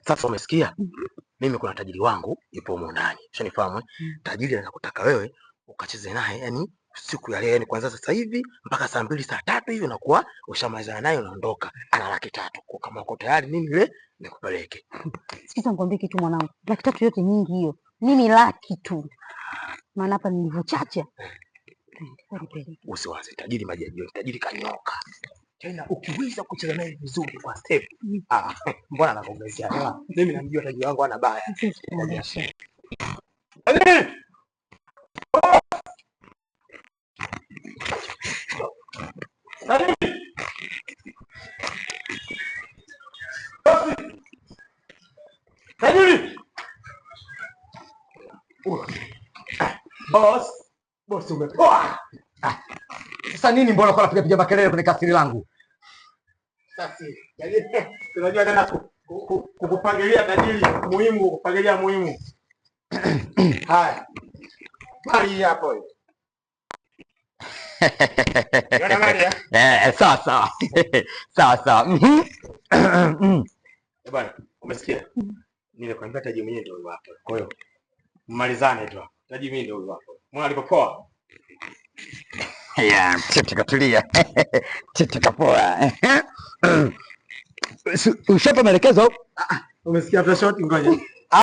Sasa umesikia? Mimi kuna tajiri wangu yupo huko ndani. Ushanifahamu? Tajiri anakutaka wewe ukacheze naye, yani siku ya leo, yani kuanzia sasa hivi mpaka saa 2 saa 3 hivi unakuwa ushamalizana naye unaondoka. Ana 300,000. Kwa kama uko tayari mimi ile nikupeleke. Sikiza nikwambie kitu mwanangu. 300,000 yote nyingi hiyo. Mimi 100,000 tu. Maana hapa nilivyochacha. Usiwaze, tajiri majajio, tajiri kanyoka. Tena ukiweza kucheza naye vizuri kwa step. Mbona anakuongezea hela? Mimi namjua tajiri wangu ana baya. Boss umepoa. Sasa nini mbona uko unapiga makelele kwenye kasiri langu? Sasa tunajua tena kukupangilia tajiri muhimu, kupangilia muhimu. Haya. Mali hapo hiyo. Yana mali Sawa. Sawa. Bwana, umesikia? Nilikwambia tajiri mwenyewe ndio huyo hapo. Kwa hiyo mmalizane tu hapo. Tajiri mimi ndio huyo hapo. Mbona alipopoa? Katulia. Kapoa. Ushapa maelekezo? Umesikia after shot, ngoja.